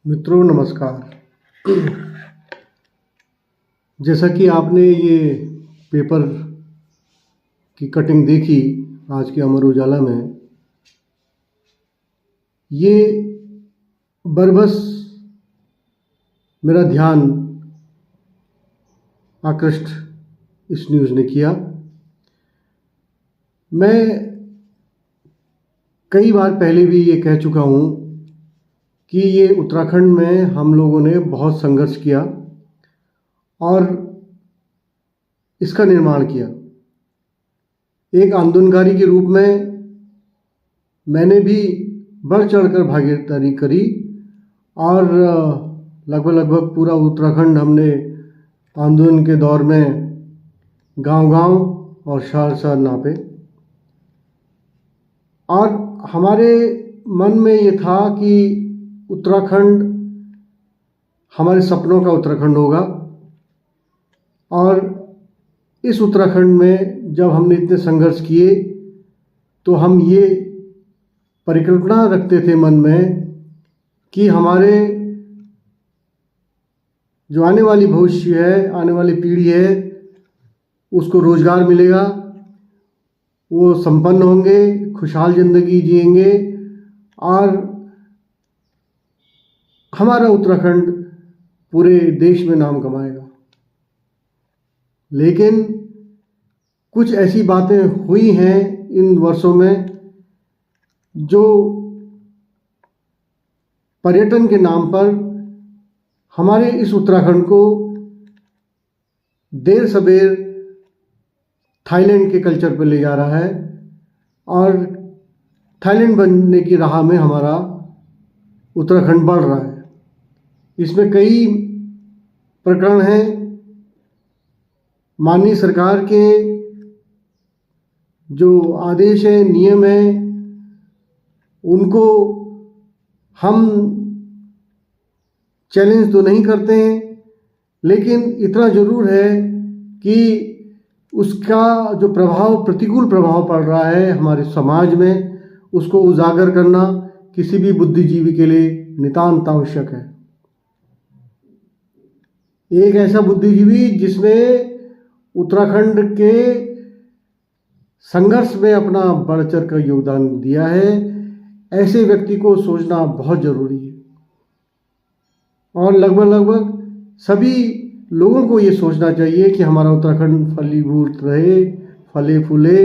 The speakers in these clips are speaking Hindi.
मित्रों नमस्कार। जैसा कि आपने ये पेपर की कटिंग देखी आज के अमर उजाला में, ये बरबस मेरा ध्यान आकृष्ट इस न्यूज़ ने किया। मैं कई बार पहले भी ये कह चुका हूँ कि ये उत्तराखंड में हम लोगों ने बहुत संघर्ष किया और इसका निर्माण किया। एक आंदोलनकारी के रूप में मैंने भी बढ़ चढ़कर भागीदारी करी और लगभग पूरा उत्तराखंड हमने आंदोलन के दौर में गांव-गांव और शहर-शहर नापे और हमारे मन में ये था कि उत्तराखंड हमारे सपनों का उत्तराखंड होगा। और इस उत्तराखंड में जब हमने इतने संघर्ष किए तो हम ये परिकल्पना रखते थे मन में कि हमारे जो आने वाली भविष्य है, आने वाली पीढ़ी है, उसको रोज़गार मिलेगा, वो संपन्न होंगे, खुशहाल ज़िंदगी जिएंगे और हमारा उत्तराखंड पूरे देश में नाम कमाएगा। लेकिन कुछ ऐसी बातें हुई हैं इन वर्षों में जो पर्यटन के नाम पर हमारे इस उत्तराखंड को देर सबेर थाईलैंड के कल्चर पर ले जा रहा है और थाईलैंड बनने की राह में हमारा उत्तराखंड बढ़ रहा है। इसमें कई प्रकरण हैं। माननीय सरकार के जो आदेश हैं, नियम हैं, उनको हम चैलेंज तो नहीं करते हैं, लेकिन इतना ज़रूर है कि उसका जो प्रभाव, प्रतिकूल प्रभाव पड़ रहा है हमारे समाज में, उसको उजागर करना किसी भी बुद्धिजीवी के लिए नितांत आवश्यक है। एक ऐसा बुद्धिजीवी जिसने उत्तराखंड के संघर्ष में अपना बढ़ चढ़ कर योगदान दिया है, ऐसे व्यक्ति को सोचना बहुत ज़रूरी है। और लगभग सभी लोगों को ये सोचना चाहिए कि हमारा उत्तराखंड फलीभूत रहे, फले फूले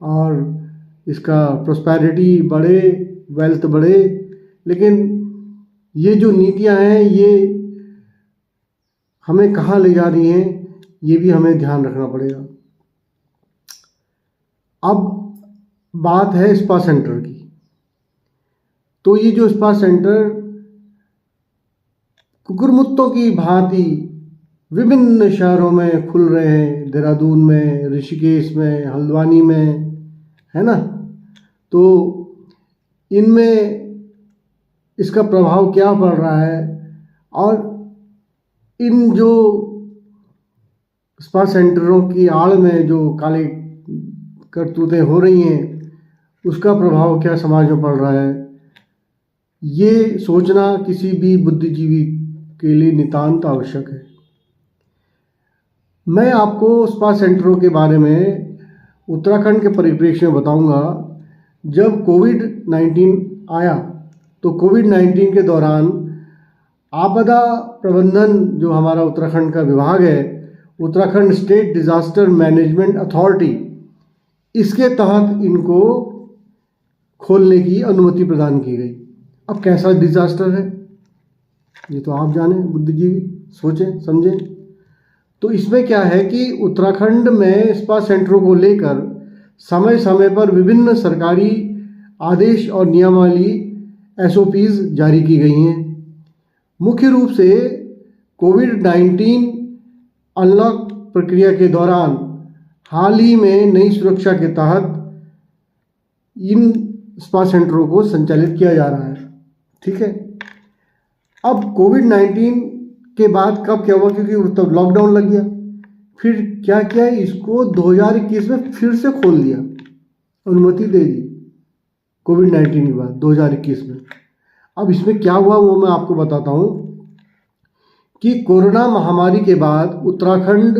और इसका प्रॉस्पेरिटी बढ़े, वेल्थ बढ़े। लेकिन ये जो नीतियां हैं ये हमें कहाँ ले जा रही हैं, ये भी हमें ध्यान रखना पड़ेगा। अब बात है स्पा सेंटर की। तो ये जो स्पा सेंटर कुकुरमुत्तों की भांति विभिन्न शहरों में खुल रहे हैं, देहरादून में, ऋषिकेश में, हल्द्वानी में, है ना। तो इनमें इसका प्रभाव क्या पड़ रहा है और इन जो स्पा सेंटरों की आड़ में जो काले करतूतें हो रही हैं, उसका प्रभाव क्या समाज में पड़ रहा है, ये सोचना किसी भी बुद्धिजीवी के लिए नितांत आवश्यक है। मैं आपको स्पा सेंटरों के बारे में उत्तराखंड के परिप्रेक्ष्य में बताऊंगा। जब कोविड-19 आया तो कोविड-19 के दौरान आपदा प्रबंधन जो हमारा उत्तराखंड का विभाग है, Uttarakhand state disaster management authority, इसके तहत इनको खोलने की अनुमति प्रदान की गई। अब कैसा डिज़ास्टर है ये तो आप जाने, बुद्धिजीवी सोचें समझें। तो इसमें क्या है कि उत्तराखंड में स्पा सेंटरों को लेकर समय समय पर विभिन्न सरकारी आदेश और नियमावली SOPs जारी की गई हैं। मुख्य रूप से कोविड-19 अनलॉक प्रक्रिया के दौरान हाल ही में नई सुरक्षा के तहत इन स्पा सेंटरों को संचालित किया जा रहा है। ठीक है। अब कोविड-19 के बाद कब क्या हुआ, क्योंकि तब लॉकडाउन लग गया, फिर क्या किया, इसको 2021 में फिर से खोल दिया, अनुमति दे दी कोविड-19 के बाद 2021 में। अब इसमें क्या हुआ वो मैं आपको बताता हूँ कि कोरोना महामारी के बाद उत्तराखंड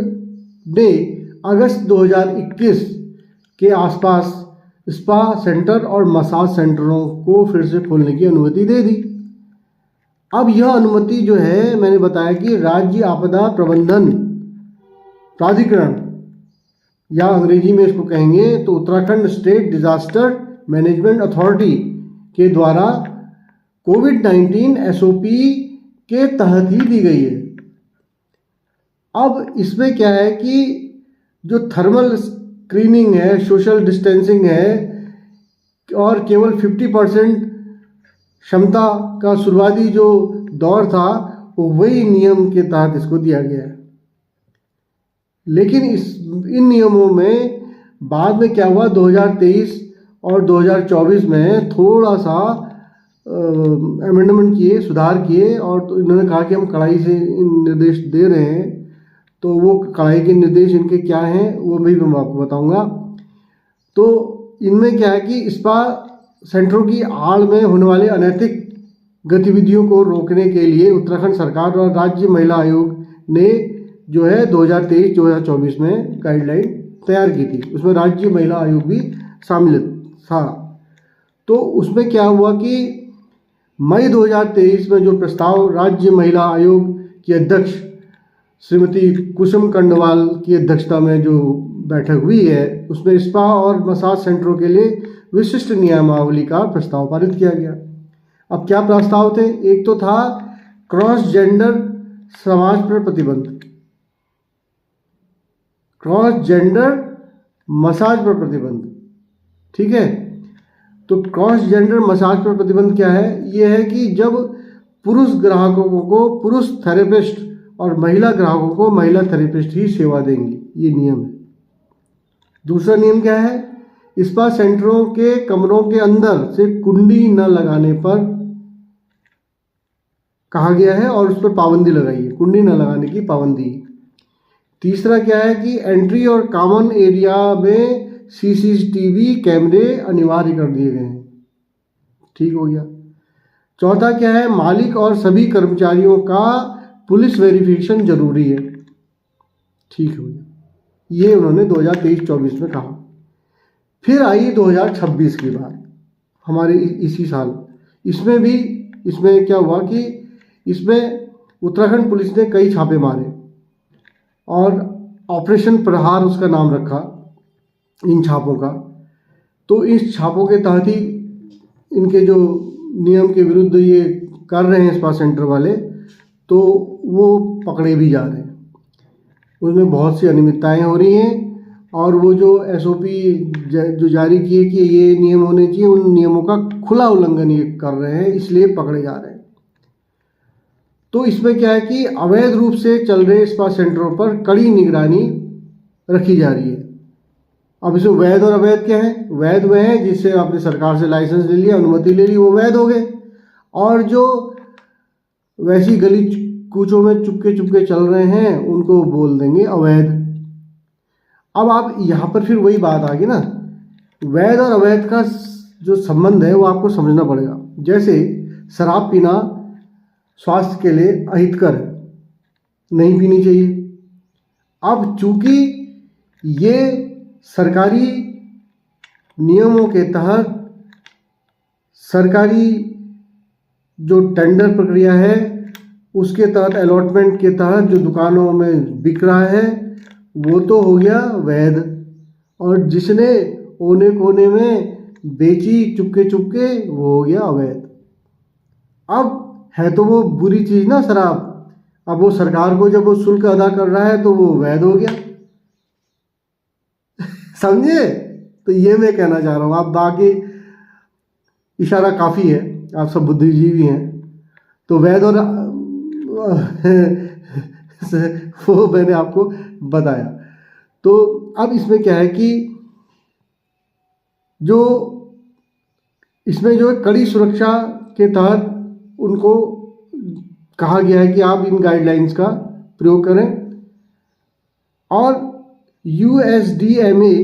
ने अगस्त 2021 के आसपास स्पा सेंटर और मसाज सेंटरों को फिर से खोलने की अनुमति दे दी। अब यह अनुमति जो है, मैंने बताया कि राज्य आपदा प्रबंधन प्राधिकरण, या अंग्रेजी में इसको कहेंगे तो Uttarakhand state disaster management authority के द्वारा कोविड-19 एसओपी के तहत ही दी गई है। अब इसमें क्या है कि जो थर्मल स्क्रीनिंग है, सोशल डिस्टेंसिंग है और केवल 50% क्षमता का शुरुआती जो दौर था वो वही नियम के तहत इसको दिया गया है। लेकिन इन नियमों में बाद में क्या हुआ, 2023 और 2024 में थोड़ा सा अमेंडमेंट किए, सुधार किए, और तो इन्होंने कहा कि हम कड़ाई से निर्देश दे रहे हैं। तो वो कड़ाई के निर्देश इनके क्या हैं वो भी मैं आपको बताऊंगा। तो इनमें क्या है कि स्पा सेंटरों की आड़ में होने वाले अनैतिक गतिविधियों को रोकने के लिए उत्तराखंड सरकार और राज्य महिला आयोग ने जो है 2023-2024 में गाइडलाइन तैयार की थी। उसमें राज्य महिला आयोग भी शामिल था। तो उसमें क्या हुआ कि मई 2023 में जो प्रस्ताव राज्य महिला आयोग की अध्यक्ष श्रीमती कुसुम कंडवाल की अध्यक्षता में जो बैठक हुई है, उसमें स्पा और मसाज सेंटरों के लिए विशिष्ट नियमावली का प्रस्ताव पारित किया गया। अब क्या प्रस्ताव थे? एक तो था क्रॉस जेंडर समाज पर प्रतिबंध, क्रॉस जेंडर मसाज पर प्रतिबंध। ठीक है, तो क्रॉस जेंडर मसाज पर प्रतिबंध क्या है? ये है कि जब पुरुष ग्राहकों को पुरुष थेरेपिस्ट और महिला ग्राहकों को महिला थेरेपिस्ट ही सेवा देंगी, ये नियम है। दूसरा नियम क्या है? स्पा सेंटरों के कमरों के अंदर से कुंडी न लगाने पर कहा गया है और उस पर पाबंदी लगाई है, कुंडी न लगाने की पाबंदी। तीसरा क्या है कि एंट्री और कॉमन एरिया में सीसीटीवी कैमरे अनिवार्य कर दिए गए हैं। ठीक हो गया। चौथा क्या है? मालिक और सभी कर्मचारियों का पुलिस वेरिफिकेशन जरूरी है। ठीक हो गया, ये उन्होंने 2023-24 में कहा। फिर आई 2026 की बात, हमारे इसी साल। इसमें क्या हुआ कि इसमें उत्तराखंड पुलिस ने कई छापे मारे और ऑपरेशन प्रहार उसका नाम रखा इन छापों का। तो इस छापों के तहत ही इनके जो नियम के विरुद्ध ये कर रहे हैं स्पा सेंटर वाले, तो वो पकड़े भी जा रहे हैं। उसमें बहुत सी अनियमितताएं हो रही हैं और वो जो एसओपी जो जारी किए कि ये नियम होने चाहिए, उन नियमों का खुला उल्लंघन ये कर रहे हैं, इसलिए पकड़े जा रहे हैं। तो इसमें क्या है कि अवैध रूप से चल रहे स्पा सेंटरों पर कड़ी निगरानी रखी जा रही है। अब इसमें वैध और अवैध क्या है? वैध वह है जिससे आपने सरकार से लाइसेंस ले लिया, अनुमति ले ली, वो वैध हो गए। और जो वैसी गली कूचों में चुपके चल रहे हैं उनको बोल देंगे अवैध। अब आप यहाँ पर फिर वही बात आ गई ना, वैध और अवैध का जो संबंध है वो आपको समझना पड़ेगा। जैसे शराब पीना स्वास्थ्य के लिए अहितकर है, नहीं पीनी चाहिए। अब चूंकि ये सरकारी नियमों के तहत, सरकारी जो टेंडर प्रक्रिया है उसके तहत, अलॉटमेंट के तहत जो दुकानों में बिक रहा है वो तो हो गया वैध, और जिसने ओने कोने में बेची चुपके वो हो गया अवैध। अब है तो वो बुरी चीज़ ना शराब, अब वो सरकार को जब वो शुल्क अदा कर रहा है तो वो वैध हो गया। समझे? तो ये मैं कहना चाह रहा हूँ। आप बाकी इशारा काफ़ी है, आप सब बुद्धिजीवी हैं। तो वैध और वो मैंने आपको बताया। तो अब इसमें क्या है कि जो इसमें जो कड़ी सुरक्षा के तहत उनको कहा गया है कि आप इन गाइडलाइंस का प्रयोग करें। और USDMA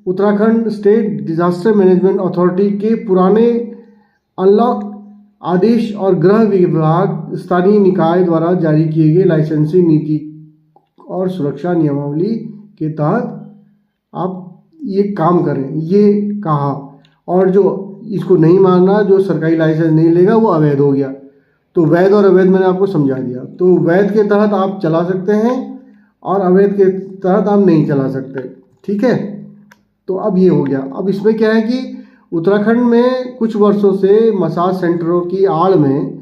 Uttarakhand state disaster management authority के पुराने अनलॉक आदेश और गृह विभाग स्थानीय निकाय द्वारा जारी किए गए लाइसेंसिंग नीति और सुरक्षा नियमावली के तहत आप ये काम करें, ये कहा। और जो इसको नहीं मानना, जो सरकारी लाइसेंस नहीं लेगा, वो अवैध हो गया। तो वैध और अवैध मैंने आपको समझा दिया। तो वैध के तहत आप चला सकते हैं और अवैध के तहत आप नहीं चला सकते, ठीक है। तो अब ये हो गया। अब इसमें क्या है कि उत्तराखंड में कुछ वर्षों से मसाज सेंटरों की आड़ में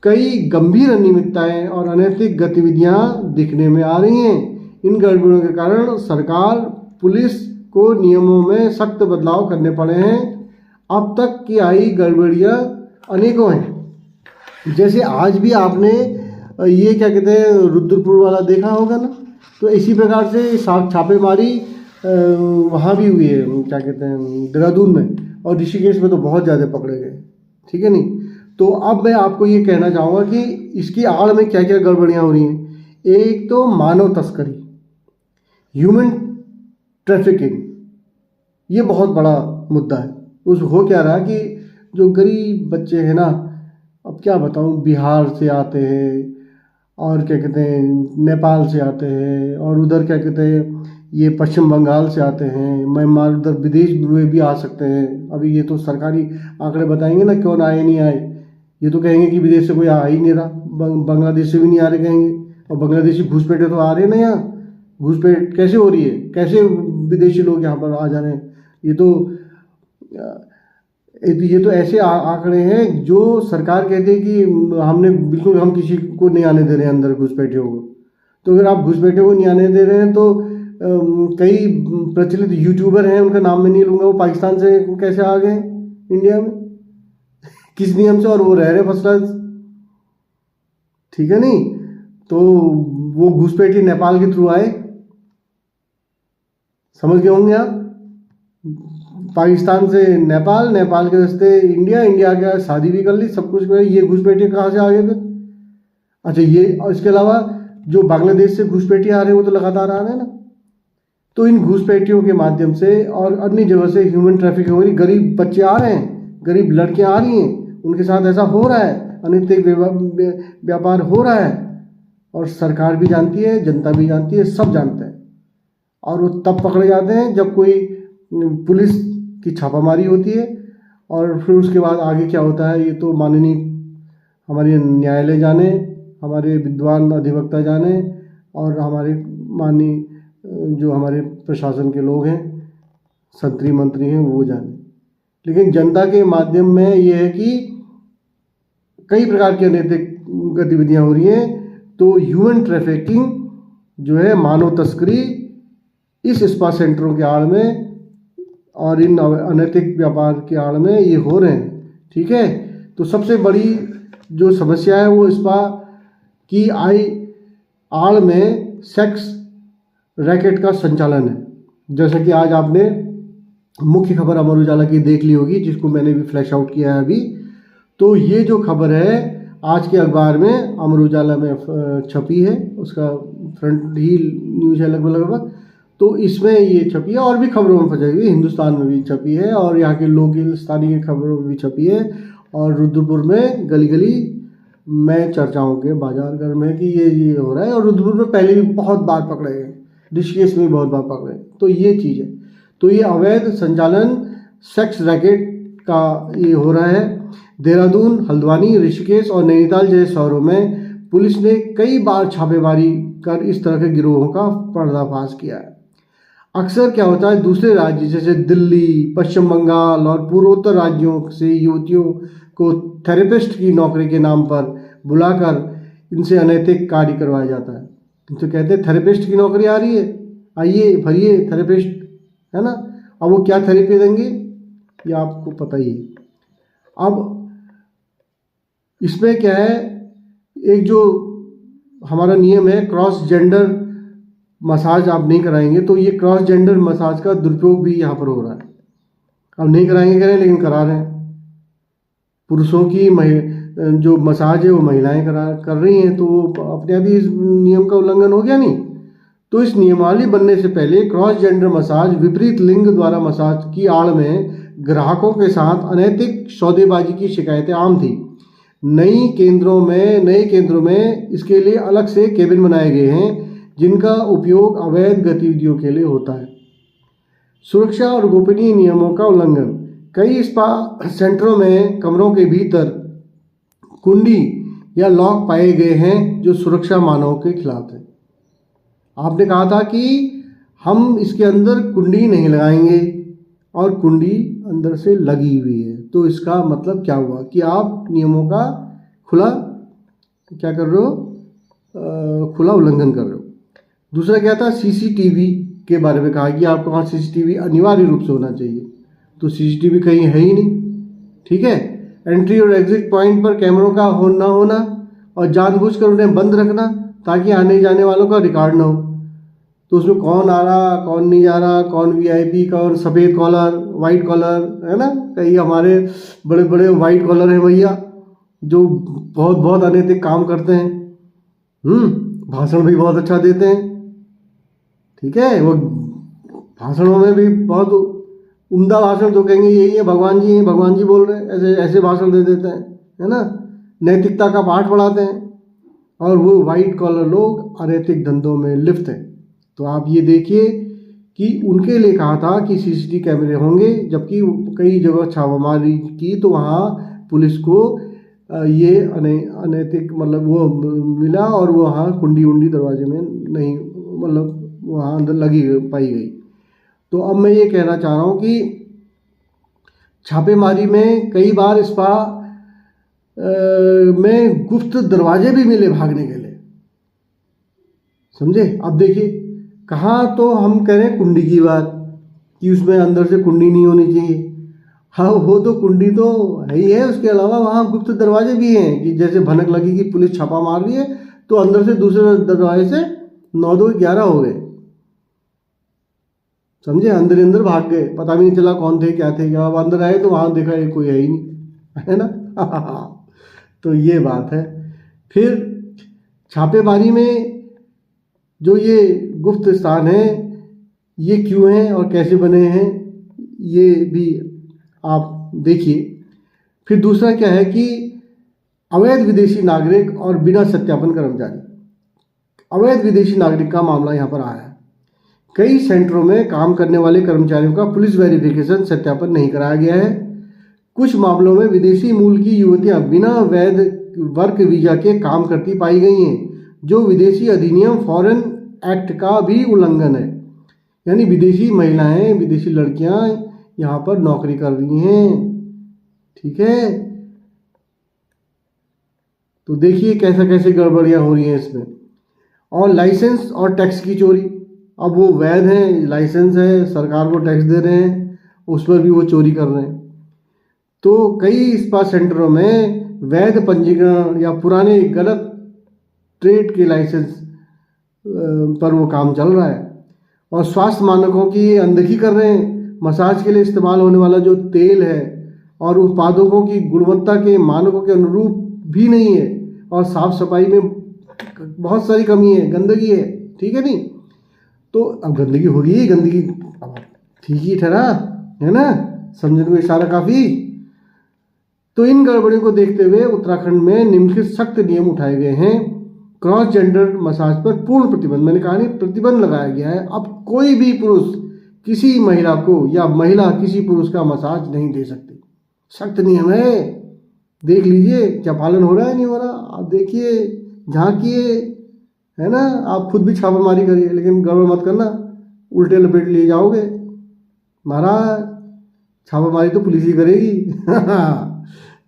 कई गंभीर अनियमितताएं और अनैतिक गतिविधियां दिखने में आ रही हैं। इन गड़बड़ियों के कारण सरकार, पुलिस को नियमों में सख्त बदलाव करने पड़े हैं। अब तक की आई गड़बड़ियां अनेकों हैं। जैसे आज भी आपने ये क्या कहते हैं रुद्रपुर वाला देखा होगा ना, तो इसी प्रकार से छापेमारी वहाँ भी हुई है, क्या कहते हैं देहरादून में, और ऋषिकेश में तो बहुत ज़्यादा पकड़े गए, ठीक है नहीं। तो अब मैं आपको ये कहना चाहूँगा कि इसकी आड़ में क्या क्या गड़बड़ियाँ हो रही हैं। एक तो मानव तस्करी, ह्यूमन ट्रैफिकिंग, ये बहुत बड़ा मुद्दा है। उस हो क्या रहा कि जो गरीब बच्चे हैं ना, अब क्या बताऊँ, बिहार से आते हैं और क्या कहते हैं नेपाल से आते हैं, और उधर क्या कहते हैं ये पश्चिम बंगाल से आते हैं, म्यांमार, उधर विदेश में भी आ सकते हैं। अभी ये तो सरकारी आंकड़े बताएंगे ना कौन आए नहीं आए। ये तो कहेंगे कि विदेश से कोई आ ही नहीं रहा, बांग्लादेश से भी नहीं आ रहे कहेंगे, और बांग्लादेशी घुसपैठे तो आ रहे हैं ना यहाँ। घुसपैठ कैसे हो रही है, कैसे विदेशी लोग यहाँ पर आ जा रहे हैं। ये तो ऐसे आंकड़े हैं जो सरकार कहती है कि हमने बिल्कुल, हम किसी को नहीं आने दे रहे हैं अंदर घुसपैठियों को। तो अगर आप घुसपैठियों को नहीं आने दे रहे हैं तो कई प्रचलित यूट्यूबर हैं, उनका नाम मैं नहीं लूँगा, वो पाकिस्तान से कैसे आ गए इंडिया में, किस नियम से, और वो रह रहे फर्स्ट क्लास, ठीक है नहीं। तो वो घुसपैठी नेपाल के थ्रू आए, समझ गए होंगे आप। पाकिस्तान से नेपाल, नेपाल के रास्ते इंडिया, इंडिया के शादी भी कर ली, सब कुछ कर। ये घुसपैठिए कहाँ से आ गए फिर? अच्छा, ये और इसके अलावा जो बांग्लादेश से घुसपैठिए आ रहे हैं वो तो लगातार आ रहे हैं ना। तो इन घुसपैठियों के माध्यम से और अन्य जगह से ह्यूमन ट्रैफिकिंग हो रही। गरीब बच्चे आ रहे हैं, गरीब लड़कियां आ रही हैं, उनके साथ ऐसा हो रहा है, अनैतिक व्यापार हो रहा है। और सरकार भी जानती है, जनता भी जानती है, सब जानते हैं। और वो तब पकड़े जाते हैं जब कोई पुलिस की छापामारी होती है। और फिर उसके बाद आगे क्या होता है ये तो माननीय हमारे न्यायालय जाने, हमारे विद्वान अधिवक्ता जाने, और हमारे माननीय जो हमारे प्रशासन के लोग हैं, संतरी मंत्री हैं, वो जाने। लेकिन जनता के माध्यम में ये है कि कई प्रकार की अनैतिक गतिविधियां हो रही हैं। तो ह्यूमन ट्रैफिकिंग जो है, मानव तस्करी, इस स्पा सेंटरों के आड़ में और इन अनैतिक व्यापार के आड़ में ये हो रहे हैं, ठीक है। तो सबसे बड़ी जो समस्या है वो स्पा की आड़ में सेक्स रैकेट का संचालन है। जैसा कि आज आपने मुख्य खबर अमर उजाला की देख ली होगी, जिसको मैंने भी फ्लैश आउट किया है अभी। तो ये जो खबर है आज के अखबार में अमर उजाला में छपी है, उसका फ्रंट ही न्यूज़ है लगभग। तो इसमें ये छपी है, और भी खबरों में फंसी हुई, हिंदुस्तान में भी छपी है, और यहाँ के लोकल स्थानीय खबरों में भी छपी है, और रुद्रपुर में गली गली में चर्चाओं के बाजार घर में कि ये हो रहा है। और रुद्रपुर में पहले भी बहुत बार पकड़े गए, ऋषिकेश में भी बहुत बार पकड़े। तो ये चीज़ है। तो ये अवैध संचालन सेक्स रैकेट का ये हो रहा है। देहरादून, हल्द्वानी, ऋषिकेश और नैनीताल जैसे शहरों में पुलिस ने कई बार छापेमारी कर इस तरह के गिरोहों का पर्दाफाश किया है। अक्सर क्या होता है, दूसरे राज्य जैसे दिल्ली, पश्चिम बंगाल और पूर्वोत्तर राज्यों से युवतियों को थेरेपिस्ट की नौकरी के नाम पर बुलाकर इनसे अनैतिक कार्य करवाया जाता है। तो कहते हैं थेरेपिस्ट की नौकरी आ रही है, आइए भरिए थेरेपिस्ट, है ना। अब वो क्या थेरेपी देंगे ये आपको पता ही है। अब इसमें क्या है, एक जो हमारा नियम है क्रॉस जेंडर मसाज आप नहीं कराएंगे, तो ये क्रॉस जेंडर मसाज का दुरुपयोग भी यहाँ पर हो रहा है। अब नहीं कराएंगे कह रहे हैं, लेकिन करा रहे हैं। पुरुषों की जो मसाज है वो महिलाएं कर रही हैं, तो वो अपने आप ही इस नियम का उल्लंघन हो गया नहीं। तो इस नियमावली बनने से पहले क्रॉस जेंडर मसाज विपरीत लिंग द्वारा मसाज की आड़ में ग्राहकों के साथ अनैतिक सौदेबाजी की शिकायतें आम थी। नए केंद्रों में इसके लिए अलग से केबिन बनाए गए हैं जिनका उपयोग अवैध गतिविधियों के लिए होता है। सुरक्षा और गोपनीय नियमों का उल्लंघन। कई स्पा सेंटरों में कमरों के भीतर कुंडी या लॉक पाए गए हैं जो सुरक्षा मानकों के खिलाफ है। आपने कहा था कि हम इसके अंदर कुंडी नहीं लगाएंगे और कुंडी अंदर से लगी हुई है, तो इसका मतलब क्या हुआ कि आप नियमों का खुला क्या कर रहे हो, खुला उल्लंघन कर रहे हो। दूसरा क्या था, सीसीटीवी के बारे में कहा कि आपके वहाँ सीसीटीवी अनिवार्य रूप से होना चाहिए, तो सीसीटीवी कहीं है ही नहीं। ठीक है, एंट्री और एग्जिट पॉइंट पर कैमरों का ना होना और जानबूझकर उन्हें बंद रखना ताकि आने जाने वालों का रिकॉर्ड ना हो। तो उसमें कौन आ रहा कौन नहीं जा रहा, कौन वीआईपी, कौन सफ़ेद कॉलर, वाइट कॉलर, है ना। कई हमारे बड़े बड़े वाइट कॉलर हैं भैया जो बहुत बहुत अनैतिक काम करते हैं, भाषण भी बहुत अच्छा देते हैं। ठीक है, वो भाषणों में भी बहुत उम्दा भाषण जो कहेंगे यही है, भगवान जी हैं, भगवान जी बोल रहे हैं, ऐसे ऐसे भाषण दे देते हैं, है ना। नैतिकता का पाठ पढ़ाते हैं और वो वाइट कॉलर लोग अनैतिक धंधों में लिप्त हैं। तो आप ये देखिए कि उनके लिए कहा था कि सीसीटीवी कैमरे होंगे, जबकि कई जगह छापामारी की तो वहाँ पुलिस को ये अनैतिक मतलब वो मिला और वो वहाँ कुंडी उंडी दरवाजे में नहीं, मतलब वहाँ अंदर लगी पाई गई। तो अब मैं ये कहना चाह रहा हूँ कि छापेमारी में कई बार स्पा में गुप्त दरवाजे भी मिले भागने के लिए, समझे। अब देखिए, कहाँ तो हम कह रहे हैं कुंडी की बात कि उसमें अंदर से कुंडी नहीं होनी चाहिए, हाँ वो तो कुंडी तो है ही है, उसके अलावा वहाँ गुप्त दरवाजे भी हैं कि जैसे भनक लगी कि पुलिस छापा मार रही है तो अंदर से दूसरे दरवाजे से 9 2 11 हो गए, समझे। अंदर भाग गए, पता भी नहीं चला कौन थे क्या थे, जब अंदर आए तो वहाँ देखा कोई है ही नहीं, है ना। तो ये बात है। फिर छापेमारी में जो ये गुप्त स्थान है ये क्यों हैं और कैसे बने हैं ये भी आप देखिए। फिर दूसरा क्या है कि अवैध विदेशी नागरिक और बिना सत्यापन कर्मचारी। अवैध विदेशी नागरिक का मामला यहाँ पर आया है। कई सेंटरों में काम करने वाले कर्मचारियों का पुलिस वेरिफिकेशन सत्यापन नहीं कराया गया है। कुछ मामलों में विदेशी मूल की युवतियां बिना वैध वर्क वीजा के काम करती पाई गई हैं, जो विदेशी अधिनियम फॉरेन एक्ट का भी उल्लंघन है। यानी विदेशी महिलाएं, विदेशी लड़कियां यहाँ पर नौकरी कर रही हैं। ठीक है, तो देखिए कैसे कैसे गड़बड़ियाँ हो रही हैं इसमें। और लाइसेंस और टैक्स की चोरी। अब वो वैध हैं, लाइसेंस है, सरकार को टैक्स दे रहे हैं, उस पर भी वो चोरी कर रहे हैं। तो कई स्पा सेंटरों में वैध पंजीकरण या पुराने गलत ट्रेड के लाइसेंस पर वो काम चल रहा है। और स्वास्थ्य मानकों की अनदेखी कर रहे हैं। मसाज के लिए इस्तेमाल होने वाला जो तेल है और उत्पादों की गुणवत्ता के मानकों के अनुरूप भी नहीं है, और साफ सफाई में बहुत सारी कमी है, गंदगी है। ठीक है नहीं, तो अब गंदगी होगी, गंदगी ठीक ही ठहरा है ना, समझने को इशारा काफ़ी। तो इन गड़बड़ियों को देखते हुए उत्तराखंड में निम्नलिखित सख्त नियम उठाए गए हैं। क्रॉस जेंडर मसाज पर पूर्ण प्रतिबंध, मैंने कहा नहीं, प्रतिबंध लगाया गया है। अब कोई भी पुरुष किसी महिला को या महिला किसी पुरुष का मसाज नहीं दे सकती। सख्त नियम है, देख लीजिए क्या पालन हो रहा है नहीं हो रहा। आप देखिए, झांकिए, है ना। आप खुद भी छापामारी करिए, लेकिन गड़बड़ मत करना, उल्टे लपेट लिए जाओगे महाराज। छापामारी तो पुलिस ही करेगी।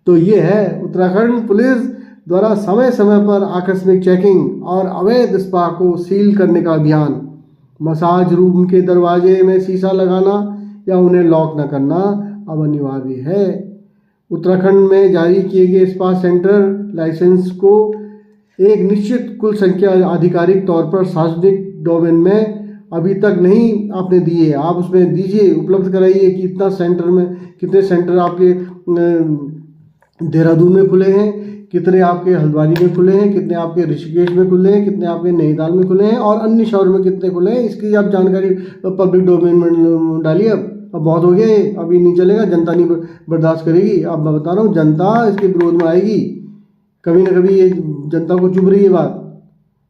तो ये है उत्तराखंड पुलिस द्वारा समय समय पर आकस्मिक चेकिंग और अवैध स्पा को सील करने का अभियान। मसाज रूम के दरवाजे में शीशा लगाना या उन्हें लॉक न करना अब अनिवार्य है। उत्तराखंड में जारी किए गए स्पा सेंटर लाइसेंस को एक निश्चित कुल संख्या आधिकारिक तौर पर सार्वजनिक डोमेन में अभी तक नहीं आपने दिए, आप उसमें दीजिए, उपलब्ध कराइए कि इतना सेंटर में, कितने सेंटर आपके देहरादून में खुले हैं, कितने आपके हल्द्वानी में खुले हैं, कितने आपके ऋषिकेश में खुले हैं, कितने आपके नैनीताल में खुले हैं और अन्य शहरों में कितने खुले हैं, इसकी आप जानकारी पब्लिक डोमेन में डालिए। अब बहुत हो गया ये, अभी नहीं चलेगा, जनता नहीं बर्दाश्त करेगी। अब मैं बता रहा हूँ, जनता इसके विरोध में आएगी। कभी ना कभी ये जनता को चुभ रही है बात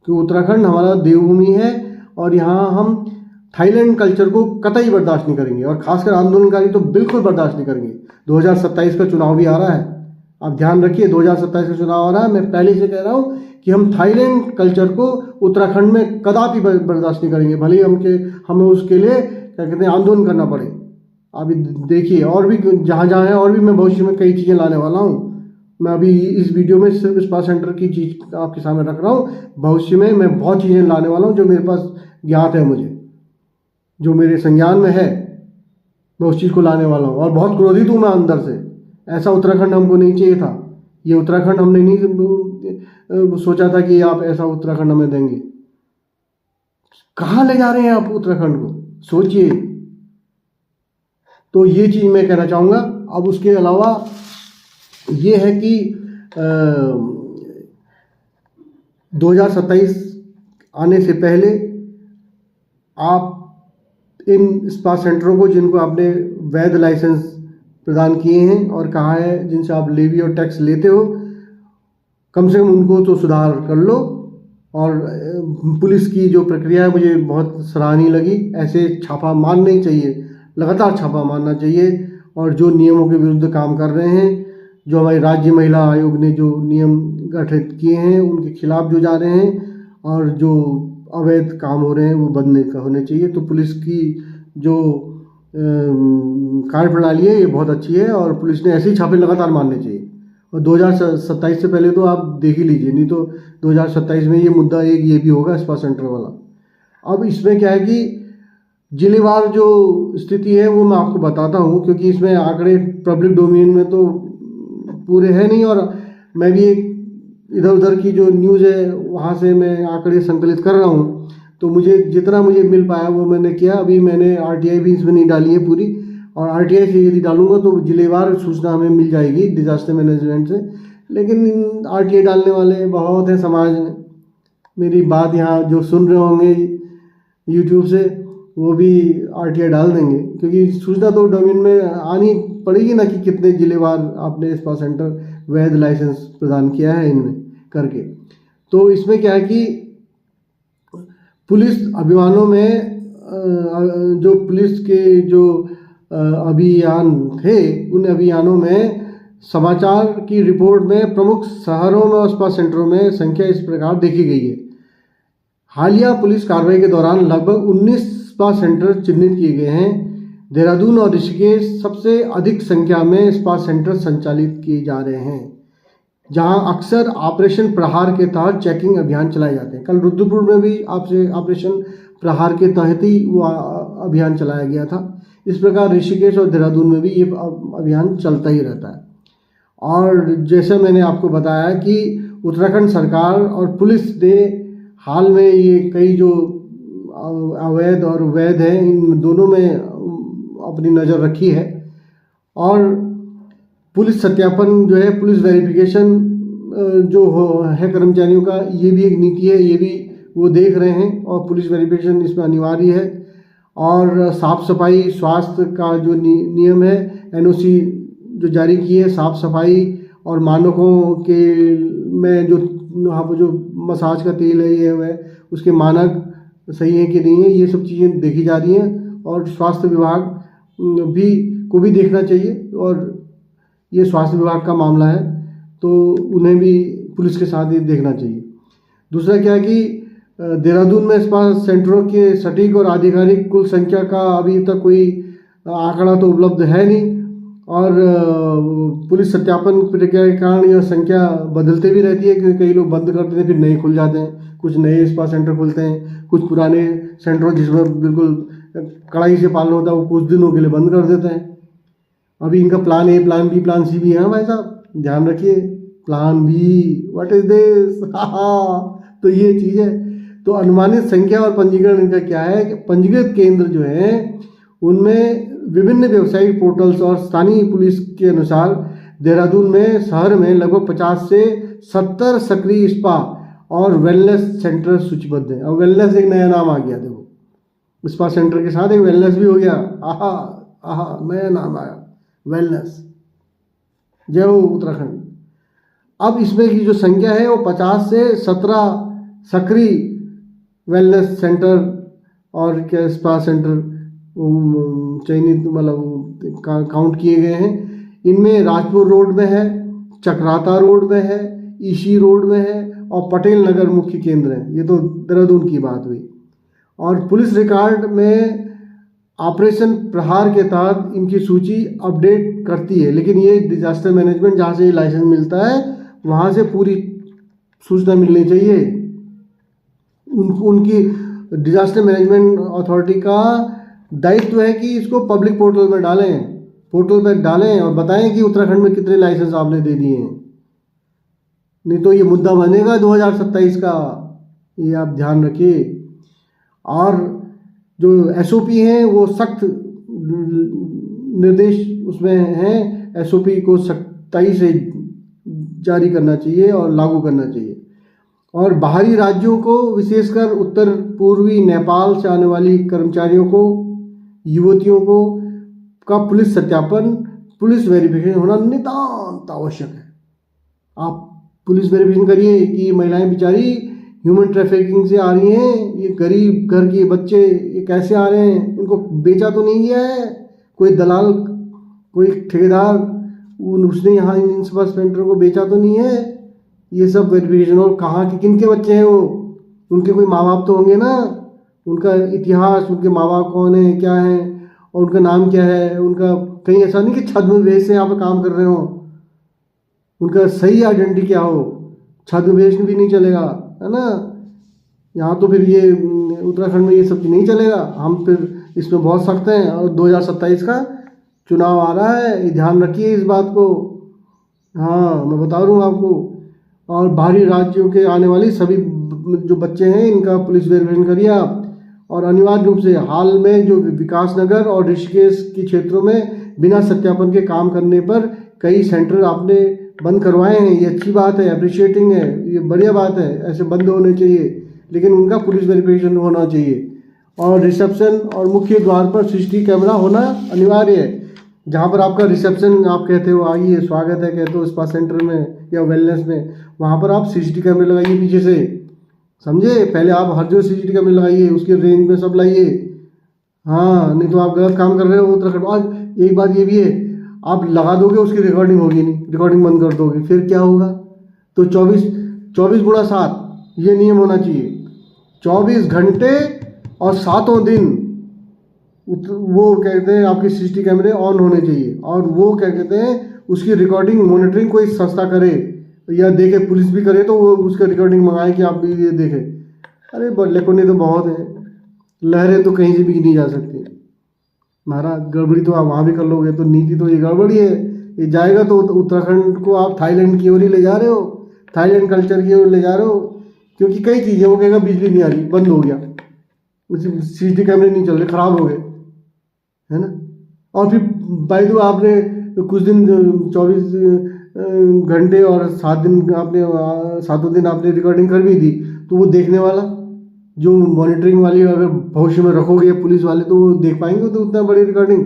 कि उत्तराखंड हमारा देवभूमि है और यहाँ हम थाईलैंड कल्चर को कतई बर्दाश्त नहीं करेंगे, और खासकर आंदोलनकारी तो बिल्कुल बर्दाश्त नहीं करेंगे। 2027 का चुनाव भी आ रहा है, आप ध्यान रखिए, 2027 का चुनाव आ रहा है। मैं पहले से कह रहा हूँ कि हम थाईलैंड कल्चर को उत्तराखंड में कदापि बर्दाश्त नहीं करेंगे, भले ही हमें उसके लिए क्या कहते हैं आंदोलन करना पड़े। अभी देखिए और भी जहाँ जहाँ है, और भी मैं भविष्य में कई चीज़ें लाने वाला हूँ। मैं अभी इस वीडियो में सिर्फ स्पा सेंटर की चीज़ आपके सामने रख रहा हूँ, भविष्य में मैं बहुत चीज़ें लाने वाला हूँ जो मेरे पास ज्ञात है, मुझे जो मेरे संज्ञान में है, मैं उस चीज़ को लाने वाला हूँ। और बहुत क्रोधित हूँ मैं अंदर से, ऐसा उत्तराखंड हमको नहीं चाहिए था। ये उत्तराखंड हमने नहीं सोचा था कि आप ऐसा उत्तराखंड हमें देंगे। कहाँ ले जा रहे हैं आप उत्तराखंड को, सोचिए। तो ये चीज़ मैं कहना चाहूँगा। अब उसके अलावा ये है कि 2027 आने से पहले आप इन स्पा सेंटरों को, जिनको आपने वैध लाइसेंस प्रदान किए हैं और कहा है जिनसे आप लेवी और टैक्स लेते हो, कम से कम उनको तो सुधार कर लो। और पुलिस की जो प्रक्रिया है मुझे बहुत सराहनीय लगी। ऐसे छापा मारना ही चाहिए, लगातार छापा मारना चाहिए। और जो नियमों के विरुद्ध काम कर रहे हैं, जो हमारे राज्य महिला आयोग ने जो नियम गठित किए हैं उनके खिलाफ जो जा रहे हैं, और जो अवैध काम हो रहे हैं वो बंद होने चाहिए। तो पुलिस की जो कार्यप्रणाली है ये बहुत अच्छी है, और पुलिस ने ऐसे ही छापे लगातार मारने चाहिए। और 2027 से पहले तो आप देख ही लीजिए, नहीं तो 2027 में ये मुद्दा एक ये भी होगा स्पा सेंटर वाला। अब इसमें क्या है कि जिलेवार जो स्थिति है वो मैं आपको बताता हूँ, क्योंकि इसमें आंकड़े पब्लिक डोमेन में तो पूरे हैं नहीं, और मैं भी एक इधर उधर की जो न्यूज़ है वहाँ से मैं आंकड़े संकलित कर रहा हूँ। तो मुझे जितना मुझे मिल पाया वो मैंने किया। अभी मैंने RTI भी इसमें नहीं डाली है पूरी, और RTI से यदि डालूंगा तो जिलेवार सूचना हमें मिल जाएगी डिजास्टर मैनेजमेंट से। लेकिन RTI डालने वाले बहुत हैं समाज में। मेरी बात यहाँ जो सुन रहे होंगे यूट्यूब से वो भी RTI डाल देंगे, क्योंकि सूचना तो डोमेन में आनी पड़ेगी ना कि कितने जिलेवार आपने स्पा सेंटर वैध लाइसेंस प्रदान किया है इनमें करके। तो इसमें क्या है कि पुलिस अभियानों में जो पुलिस के जो अभियान थे, उन अभियानों में समाचार की रिपोर्ट में प्रमुख शहरों में और स्पा सेंटरों में संख्या इस प्रकार देखी गई है। हालिया पुलिस कार्रवाई के दौरान लगभग 19 स्पा सेंटर चिन्हित किए गए हैं। देहरादून और ऋषिकेश सबसे अधिक संख्या में स्पा सेंटर संचालित किए जा रहे हैं, जहां अक्सर ऑपरेशन प्रहार के तहत चेकिंग अभियान चलाए जाते हैं। कल रुद्रपुर में भी आपसे ऑपरेशन प्रहार के तहत ही वो अभियान चलाया गया था। इस प्रकार ऋषिकेश और देहरादून में भी ये अभियान चलता ही रहता है। और जैसे मैंने आपको बताया कि उत्तराखंड सरकार और पुलिस ने हाल में ये कई जो अवैध और वैध हैं इन दोनों में अपनी नज़र रखी है। और पुलिस सत्यापन जो है, पुलिस वेरिफिकेशन जो है कर्मचारियों का, ये भी एक नीति है, ये भी वो देख रहे हैं, और पुलिस वेरिफिकेशन इसमें अनिवार्य है। और साफ़ सफाई स्वास्थ्य का जो नियम है, NOC जो जारी की है, साफ़ सफाई और मानकों के में जो वहाँ पर जो मसाज का तेल है ये है, उसके मानक सही है कि नहीं है, ये सब चीज़ें देखी जा रही हैं। और स्वास्थ्य विभाग को भी देखना चाहिए, और ये स्वास्थ्य विभाग का मामला है तो उन्हें भी पुलिस के साथ ही देखना चाहिए। दूसरा क्या है कि देहरादून में स्पा सेंटरों के सटीक और आधिकारिक कुल संख्या का अभी तक कोई आंकड़ा तो उपलब्ध है नहीं, और पुलिस सत्यापन प्रक्रिया के कारण यह संख्या बदलते भी रहती है, क्योंकि कई लोग बंद कर देते हैं फिर नए खुल जाते हैं, कुछ नए स्पा सेंटर खुलते हैं, कुछ पुराने सेंटरों जिसमें बिल्कुल कड़ाई से पालन होता है वो कुछ दिनों के लिए बंद कर देते हैं। अभी इनका plan A, plan B, plan C भी है भाई साहब, ध्यान रखिए। Plan B, what is this? तो ये चीज़ है। तो अनुमानित संख्या और पंजीकरण इनका क्या है कि पंजीकृत केंद्र जो है उनमें विभिन्न व्यावसायिक पोर्टल्स और स्थानीय पुलिस के अनुसार देहरादून में शहर में लगभग 50 से 70 सक्रिय स्पा और वेलनेस सेंटर सूचीबद्ध है। और वेलनेस एक नया नाम आ गया, देखो स्पा सेंटर के साथ एक वेलनेस भी हो गया। आहा आहा, नया नाम आया वेलनेस। जय हो उत्तराखंड। अब इसमें की जो संख्या है वो 50 से 17 सक्रिय वेलनेस सेंटर और क्या स्पा सेंटर चयनित मतलब काउंट किए गए हैं। इनमें राजपुर रोड में है, चक्राता रोड में है, ईशी रोड में है और पटेल नगर मुख्य केंद्र है। ये तो देहरादून की बात हुई। और पुलिस रिकॉर्ड में ऑपरेशन प्रहार के तहत इनकी सूची अपडेट करती है, लेकिन ये डिजास्टर मैनेजमेंट जहाँ से लाइसेंस मिलता है वहाँ से पूरी सूचना मिलनी चाहिए। उनकी डिजास्टर मैनेजमेंट अथॉरिटी का दायित्व है कि इसको पब्लिक पोर्टल में डालें, पोर्टल पर डालें और बताएं कि उत्तराखंड में कितने लाइसेंस आपने दे दिए हैं। नहीं तो ये मुद्दा बनेगा 2027 का, ये आप ध्यान रखिए। और जो एसओपी हैं वो सख्त निर्देश उसमें हैं, एसओपी को सख्ताई से जारी करना चाहिए और लागू करना चाहिए। और बाहरी राज्यों को, विशेषकर उत्तर पूर्वी नेपाल से आने वाली कर्मचारियों को, युवतियों को का पुलिस सत्यापन, पुलिस वेरिफिकेशन होना नितांत आवश्यक है। आप पुलिस वेरिफिकेशन करिए कि महिलाएं बेचारी ह्यूमन ट्रैफिकिंग से आ रही हैं, ये गरीब घर के बच्चे ये कैसे आ रहे हैं, इनको बेचा तो नहीं गया है कोई दलाल, कोई ठेकेदार, उसने यहाँ इन स्पा सेंटर को बेचा तो नहीं है। ये सब वेरिफिकेशन। और कहाँ के किन के बच्चे हैं वो, उनके कोई माँ बाप तो होंगे ना, उनका इतिहास, उनके माँ बाप कौन है, क्या है और उनका नाम क्या है, उनका कहीं ऐसा नहीं कि छद्मवेश से यहाँ पर काम कर रहे हो, उनका सही आइडेंटिटी क्या हो। छद्मवेश भी नहीं चलेगा, है ना। यहाँ तो फिर ये उत्तराखंड में ये सब नहीं चलेगा, हम फिर इसमें बहुत सख्त हैं। और 2027 का चुनाव आ रहा है, ये ध्यान रखिए इस बात को। हाँ, मैं बता रहा हूँ आपको। और बाहरी राज्यों के आने वाली सभी जो बच्चे हैं इनका पुलिस वेरिफिकेशन करिए आप। और अनिवार्य रूप से हाल में जो विकास नगर और ऋषिकेश के क्षेत्रों में बिना सत्यापन के काम करने पर कई सेंटर आपने बंद करवाए हैं, ये अच्छी बात है, अप्रिशिएटिंग है, ये बढ़िया बात है, ऐसे बंद होने चाहिए, लेकिन उनका पुलिस वेरिफिकेशन होना चाहिए। और रिसेप्शन और मुख्य द्वार पर सीसीटीवी कैमरा होना अनिवार्य है। जहाँ पर आपका रिसेप्शन आप कहते हो आइए स्वागत है कहते हो स्पा सेंटर में या वेलनेस में, वहाँ पर आप सीसीटीवी कैमरे लगाइए पीछे से, समझे। पहले आप हर जगह सीसीटीवी कैमरे लगाइए, उसके रेंज में सब लाइए। हाँ, नहीं तो आप गलत काम कर रहे हो उत्तराखंड। और एक बात ये भी है, आप लगा दोगे उसकी रिकॉर्डिंग होगी नहीं, रिकॉर्डिंग बंद कर दोगे, फिर क्या होगा। तो 24/7 ये नियम होना चाहिए। 24 घंटे और 7 दिन वो कहते हैं आपके सीसीटीवी कैमरे ऑन होने चाहिए। और वो क्या कहते हैं उसकी रिकॉर्डिंग मॉनिटरिंग कोई संस्था करे या देखे, पुलिस भी करे तो वो उसका रिकॉर्डिंग मंगाए कि आप भी ये देखें। अरे लेकोने तो बहुत है, लहरें तो कहीं से भी नहीं जा सकती महाराज। गड़बड़ी तो आप वहाँ भी कर लोगे, तो नीति तो ये गड़बड़ी है। ये जाएगा तो उत्तराखंड को आप थाईलैंड की ओर ही ले जा रहे हो, थाईलैंड कल्चर की ओर ले जा रहे हो। क्योंकि कई चीज़ें, वो कहेगा बिजली नहीं आ रही, बंद हो गया, सीसीटीवी कैमरे नहीं चल रहे, ख़राब हो गए, है ना। और फिर बाई दो आपने कुछ दिन 24 घंटे और 7 दिन आपने 7 दिन आपने रिकॉर्डिंग कर भी दी, तो वो देखने वाला जो मॉनिटरिंग वाली अगर भविष्य में रखोगे पुलिस वाले, तो वो देख पाएंगे तो उतना बड़ी रिकॉर्डिंग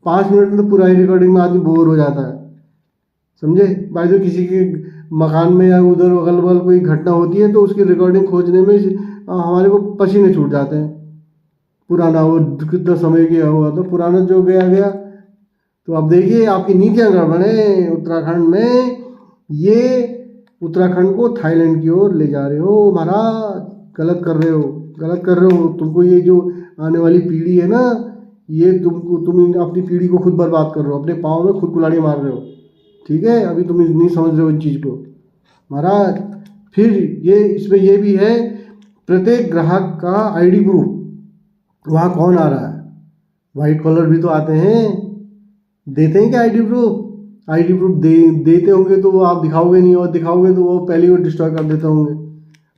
5 मिनट में तो पूरा ही रिकॉर्डिंग में आदमी बोर हो जाता है, समझे। भाई तो किसी के मकान में या उधर अगल बगल कोई घटना होती है तो उसकी रिकॉर्डिंग खोजने में हमारे को पसीने छूट जाते हैं। पुराना वो कितना समय गया हुआ, तो पुराना जो गया गया। तो अब देखिए आपकी नीतियाँ गड़बड़ है उत्तराखंड में, ये उत्तराखंड को थाईलैंड की ओर ले जा रहे हो महाराज, गलत कर रहे हो, गलत कर रहे हो। तुमको ये जो आने वाली पीढ़ी है ना, ये तुम अपनी पीढ़ी को खुद बर्बाद कर रहे हो, अपने पाँव में खुद कुल्हाड़ी मार रहे हो, ठीक है। अभी तुम नहीं समझ रहे हो इन चीज़ को महाराज। फिर ये इसमें ये भी है, प्रत्येक ग्राहक का आईडी प्रूफ, वहाँ कौन आ रहा है, वाइट कॉलर भी तो आते हैं, देते हैं क्या आईडी प्रूफ। आईडी प्रूफ देते होंगे तो वो आप दिखाओगे नहीं, और दिखाओगे तो वो पहले ही डिस्ट्रॉय कर देते होंगे।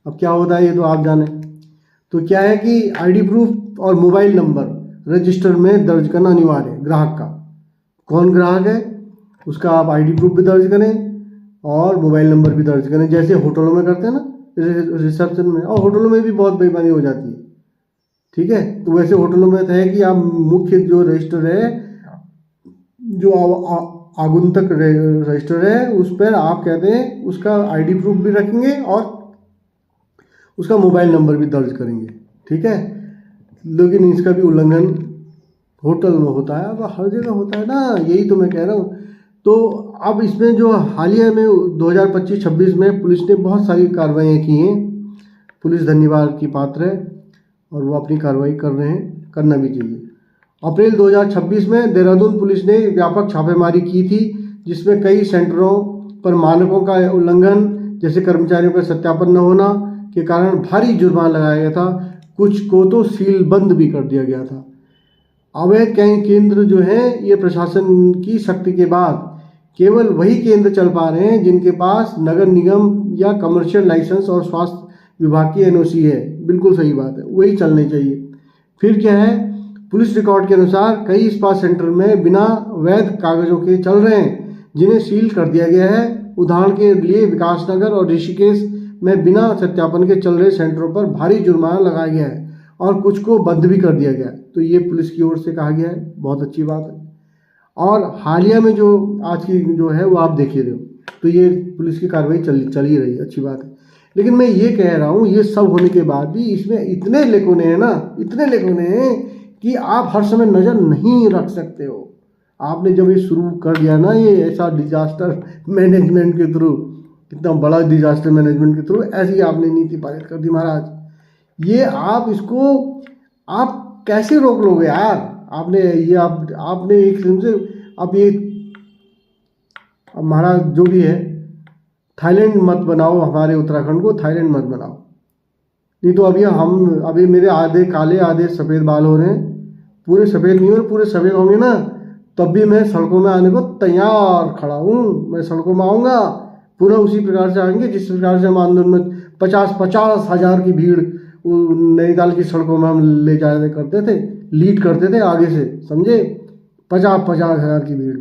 अब क्या होता है ये तो आप जाने। तो क्या है कि आईडी प्रूफ और मोबाइल नंबर रजिस्टर में दर्ज करना अनिवार्य है ग्राहक का। कौन ग्राहक है उसका आप आईडी प्रूफ भी दर्ज करें और मोबाइल नंबर भी दर्ज करें, जैसे होटलों में करते हैं ना रिसेप्शन में। और होटलों में भी बहुत बेईमानी हो जाती है, ठीक है। तो वैसे होटलों में है कि आप मुख्य जो रजिस्टर है, जो आगंतुक रजिस्टर है, उस पर आप कहते हैं उसका आईडी प्रूफ भी रखेंगे और उसका मोबाइल नंबर भी दर्ज करेंगे, ठीक है। लेकिन इसका भी उल्लंघन होटल में होता है, अब हर जगह होता है ना, यही तो मैं कह रहा हूँ। तो अब इसमें जो हालिया में 2025-26 में पुलिस ने बहुत सारी कार्रवाइयाँ की हैं, पुलिस धन्यवाद की पात्र है और वो अपनी कार्रवाई कर रहे हैं, करना भी चाहिए। अप्रैल 2026 में देहरादून पुलिस ने व्यापक छापेमारी की थी, जिसमें कई सेंटरों पर मानकों का उल्लंघन जैसे कर्मचारियों का सत्यापन न होना के कारण भारी जुर्माना लगाया गया था। कुछ को तो सील बंद भी कर दिया गया था। अवैध केंद्र जो है ये प्रशासन की सख्ती के बाद केवल वही केंद्र चल पा रहे हैं जिनके पास नगर निगम या कमर्शियल लाइसेंस और स्वास्थ्य विभाग की एनओसी है। बिल्कुल सही बात है, वही चलने चाहिए। फिर क्या है, पुलिस रिकॉर्ड के अनुसार कई स्पा सेंटर में बिना वैध कागजों के चल रहे हैं, जिन्हें सील कर दिया गया है। उदाहरण के लिए विकासनगर और ऋषिकेश में बिना सत्यापन के चल रहे सेंटरों पर भारी जुर्माना लगाया गया है और कुछ को बंद भी कर दिया गया है। तो ये पुलिस की ओर से कहा गया है, बहुत अच्छी बात है। और हालिया में जो आज की जो है वो आप देख ही रहे हो, तो ये पुलिस की कार्रवाई चल ही रही है, अच्छी बात है। लेकिन मैं ये कह रहा हूँ, ये सब होने के बाद भी इसमें इतने लेकोने हैं ना, इतने लेकोने हैं कि आप हर समय नज़र नहीं रख सकते हो। आपने जब ये शुरू कर दिया ना, ये ऐसा डिजास्टर मैनेजमेंट के थ्रू, इतना बड़ा डिजास्टर मैनेजमेंट के थ्रू ऐसी आपने नीति पारित कर दी महाराज, ये आप इसको आप कैसे रोक लोगे यार। आपने ये आपने एक किस्म से अब ये महाराज जो भी है, थाईलैंड मत बनाओ, हमारे उत्तराखंड को थाईलैंड मत बनाओ। नहीं तो अभी मेरे आधे काले आधे सफ़ेद बाल हो रहे हैं, पूरे सफ़ेद नहीं हो रहे, पूरे सफ़ेद होंगे ना तब भी मैं सड़कों में आने को तैयार खड़ा हूँ। मैं सड़कों में आऊँगा, पूरा उसी प्रकार से आएंगे जिस प्रकार से हम आंदोलन में 50-50 हज़ार की भीड़ नैनीताल की सड़कों में हम ले जाया करते थे, लीड करते थे आगे से, समझे, 50-50 हज़ार की भीड़।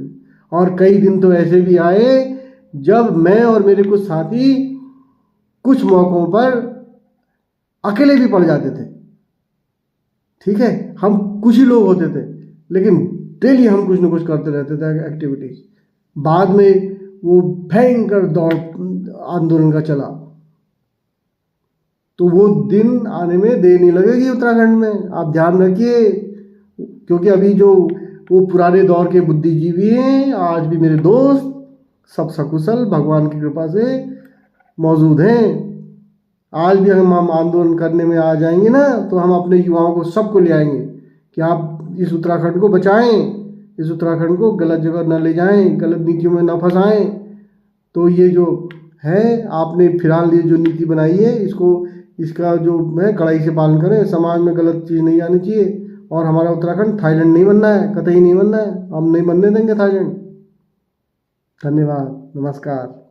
और कई दिन तो ऐसे भी आए जब मैं और मेरे कुछ साथी कुछ मौक़ों पर अकेले भी पड़ जाते थे, ठीक है। हम कुछ ही लोग होते थे, लेकिन डेली हम कुछ न कुछ करते रहते थे एक्टिविटीज़। बाद में वो भयंकर दौड़ आंदोलन का चला, तो वो दिन आने में देर नहीं लगेगी उत्तराखंड में, आप ध्यान रखिए। क्योंकि अभी जो वो पुराने दौर के बुद्धिजीवी हैं, आज भी मेरे दोस्त सब सकुशल भगवान की कृपा से मौजूद हैं। आज भी हम आंदोलन करने में आ जाएंगे ना, तो हम अपने युवाओं को सबको ले आएंगे कि आप इस उत्तराखंड को बचाएं, इस उत्तराखंड को गलत जगह न ले जाएं, गलत नीतियों में न फंसाएं। तो ये जो है आपने फिलहाल ये जो नीति बनाई है, इसका जो है कड़ाई से पालन करें। समाज में गलत चीज़ नहीं आनी चाहिए। और हमारा उत्तराखंड थाईलैंड नहीं बनना है, कतई नहीं बनना है, हम नहीं बनने देंगे थाईलैंड। धन्यवाद, नमस्कार।